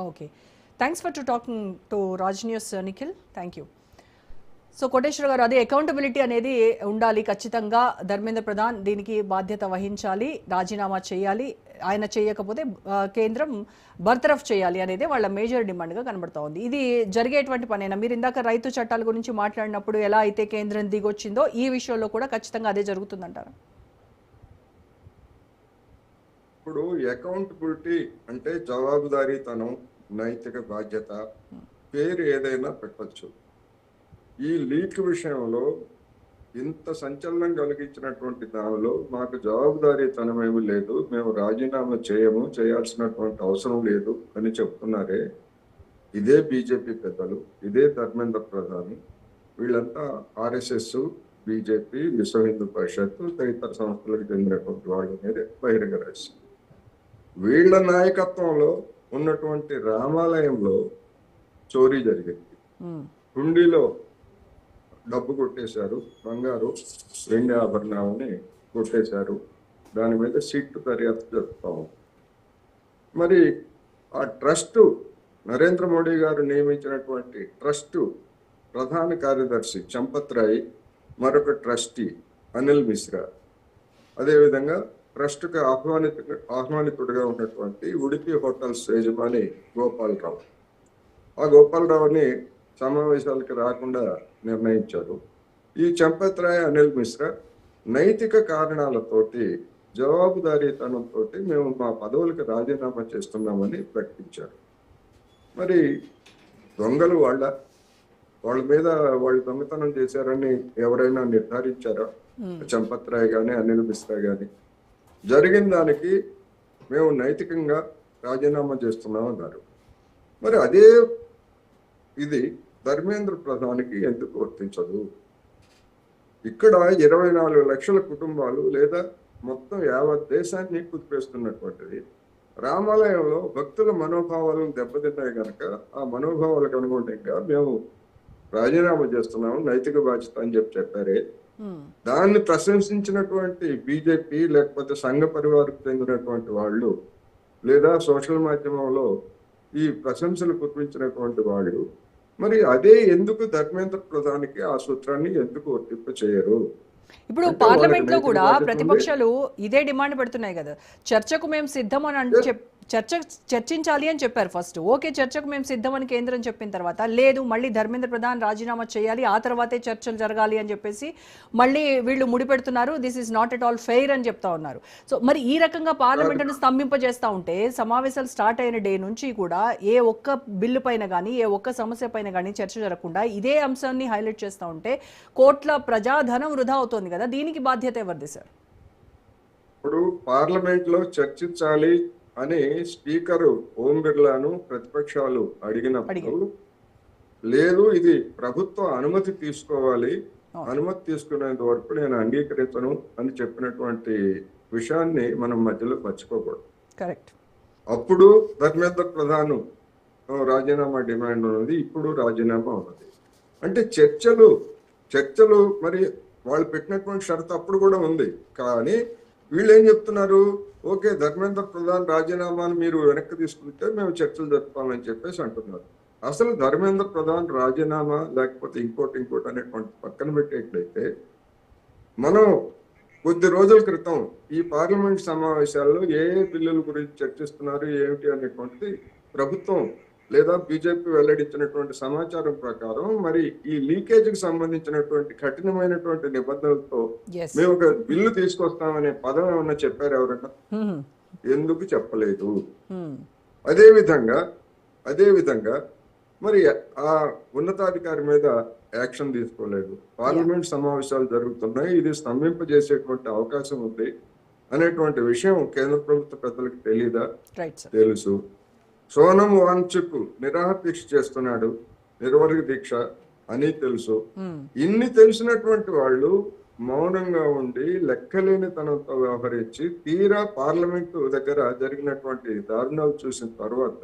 Okay, thanks for talking to Raj news Nikhil. Thank you. So Koteswara గారు, అదే accountability అనేది ఉండాలి ఖచ్చితంగా. ధర్మేంద్ర ప్రధాన్ దీనికి బాధ్యత వహించాలి, రాజీనామా చేయాలి. ఆయన చేయకపోతే కేంద్రం బర్తరఫ్ చేయాలి అనేది వాళ్ళ మేజర్ డిమాండ్గా కనబడుతూ ఉంది. ఇది జరిగేటువంటి పనేనా? మీరు ఇందాక రైతు చట్టాల గురించి మాట్లాడినప్పుడు ఎలా అయితే కేంద్రం దిగొచ్చిందో ఈ విషయంలో కూడా ఖచ్చితంగా అదే జరుగుతుందంటారా? ఇప్పుడు అకౌంటబిలిటీ అంటే జవాబుదారీతనం, నైతిక బాధ్యత, పేరు ఏదైనా పెట్టచ్చు. ఈ లీక్ విషయంలో ఇంత సంచలనం కలిగించినటువంటి దానిలో మాకు జవాబుదారీతనం ఏమి లేదు, మేము రాజీనామా చేయాల్సినటువంటి అవసరం లేదు అని చెప్తున్నారే ఇదే బీజేపీ పెద్దలు, ఇదే ధర్మేంద్ర ప్రధాన్. వీళ్ళంతా ఆర్ఎస్ఎస్, బీజేపీ, విశ్వ హిందూ పరిషత్తు తదితర సంస్థలకు చెందినటువంటి వాళ్ళు అనేది బహిరంగ రహస్యం. వీళ్ళ నాయకత్వంలో ఉన్నటువంటి రామాలయంలో చోరీ జరిగింది. హుండీలో డబ్బు కొట్టేశారు, బంగారు వెండి ఆభరణాలని కొట్టేశారు. దాని మీద సిట్ దర్యాప్తు జరుపుతాం. మరి ఆ ట్రస్ట్, నరేంద్ర మోడీ గారు నియమించినటువంటి ట్రస్ట్ ప్రధాన కార్యదర్శి చంపత్ రాయ్, మరొక ట్రస్టీ అనిల్ మిశ్రా, అదేవిధంగా ట్రస్ట్కి ఆహ్వానితుడిగా ఉన్నటువంటి ఉడిపి హోటల్స్ యజమాని గోపాలరావు. ఆ గోపాలరావుని సమావేశాలకి రాకుండా నిర్ణయించారు. ఈ చంపత్ రాయ్, అనిల్ మిశ్రా నైతిక కారణాలతోటి, జవాబుదారీతనంతో మేము మా పదవులకు రాజీనామా చేస్తున్నామని ప్రకటించారు. మరి దొంగలు వాళ్ళ మీద వాళ్ళు దొంగతనం చేశారని ఎవరైనా నిర్ధారించారా? చంపత్ రాయ్ కానీ అనిల్ మిశ్రా కానీ. జరిగిన దానికి మేము నైతికంగా రాజీనామా చేస్తున్నాం అన్నారు. మరి అదే ఇది ధర్మేంద్ర ప్రధానికి ఎందుకు వర్తించదు? ఇక్కడ 24 లక్షల కుటుంబాలు లేదా మొత్తం యావత్ దేశాన్ని కుదిపేస్తున్నటువంటిది. రామాలయంలో భక్తుల మనోభావాలను దెబ్బతిన్నాయి కనుక ఆ మనోభావాలకు అనుగుణంగా మేము రాజీనామా చేస్తున్నాము, నైతిక బాధ్యత అని చెప్పారే. దాన్ని ప్రశంసించినటువంటి బీజేపీ లేకపోతే సంఘ పరివారకు చెందినటువంటి వాళ్ళు లేదా సోషల్ మాధ్యమంలో ఈ ప్రశంసలు కురిపించినటువంటి వాళ్ళు మరి అదే ఎందుకు ధర్మేంద్ర ప్రధానికి ఆ సూత్రాన్ని ఎందుకు వర్తింప చేయరు? ఇప్పుడు పార్లమెంట్ లో కూడా ప్రతిపక్షాలు ఇదే డిమాండ్ పెడుతున్నాయి కదా, చర్చకు మేము సిద్ధం అని చర్చించాలి అని చెప్పారు ఫస్ట్. ఓకే, చర్చకు మేము సిద్ధం అని కేంద్రం చెప్పిన తర్వాత లేదు, మళ్ళీ ధర్మేంద్ర ప్రధాన్ రాజీనామా చేయాలి, ఆ తర్వాతే చర్చలు జరగాలి అని చెప్పేసి మళ్ళీ వీళ్ళు ముడిపెడుతున్నారు. This is not at all fair అని చెప్తా ఉన్నారు. సో మరి ఈ రకంగా పార్లమెంట్ను స్తంభింపజేస్తూ ఉంటే సమావేశాలు స్టార్ట్ అయిన డే నుంచి కూడా ఏ ఒక్క బిల్లు పైన కానీ ఏ ఒక్క సమస్య పైన కానీ చర్చ జరగకుండా ఇదే అంశాన్ని హైలైట్ చేస్తూ ఉంటే కోట్ల ప్రజాధనం వృధా అవుతోంది కదా, దీనికి బాధ్యత ఎవరిది సార్? ఇప్పుడు పార్లమెంట్ లో చర్చించాలి అని స్పీకర్ ఓం బిర్లాను ప్రతిపక్షాలు అడిగినప్పుడు లేదు, ఇది ప్రభుత్వ అనుమతి తీసుకోవాలి, అనుమతి తీసుకునేంత వరకు నేను అంగీకరించను అని చెప్పినటువంటి విషయాన్ని మనం మధ్యలో మర్చిపోకూడదు. కరెక్ట్. అప్పుడు ధర్మేంద్ర ప్రధాన్ రాజీనామా డిమాండ్ ఉన్నది, ఇప్పుడు రాజీనామా ఉన్నది. అంటే చర్చలు మరి వాళ్ళు పెట్టినటువంటి షరతు అప్పుడు కూడా ఉంది. కానీ వీళ్ళు ఏం చెప్తున్నారు, ఓకే ధర్మేంద్ర ప్రధాన్ రాజీనామాను మీరు వెనక్కి తీసుకుంటే మేము చర్చలు జరుపుతామని చెప్పేసి అంటున్నారు. అసలు ధర్మేంద్ర ప్రధాన్ రాజీనామా లేకపోతే ఇంకోటి అనేటువంటి పక్కన పెట్టేట్లయితే మనం కొద్ది రోజుల క్రితం ఈ పార్లమెంట్ సమావేశాల్లో ఏ బిల్లుల గురించి చర్చిస్తున్నారు ఏమిటి అనేటువంటి ప్రభుత్వం లేదా బీజేపీ వెల్లడించినటువంటి సమాచారం ప్రకారం మరి ఈ లీకేజీకి సంబంధించినటువంటి కఠినమైనటువంటి నిబంధనలతో మేము ఒక బిల్లు తీసుకొస్తామనే పదం ఏమన్నా చెప్పారు ఎవరన్నా? ఎందుకు చెప్పలేదు? అదే విధంగా మరి ఆ ఉన్నతాధికారి మీద యాక్షన్ తీసుకోలేదు. పార్లమెంట్ సమావేశాలు జరుగుతున్నాయి, ఇది స్తంభింపజేసేటువంటి అవకాశం ఉంది అనేటువంటి విషయం కేంద్ర ప్రభుత్వ పెద్దలకు తెలీదా? తెలుసు. సోనం వాంగ్చుక్ నిరాహార దీక్ష చేస్తున్నాడు, నిర్వర్గ దీక్ష అని తెలుసు. ఇన్ని తెలిసినటువంటి వాళ్ళు మౌనంగా ఉండి లెక్కలేని తనంతో వ్యవహరించి తీరా పార్లమెంటు దగ్గర జరిగినటువంటి దారుణాలు చూసిన తర్వాత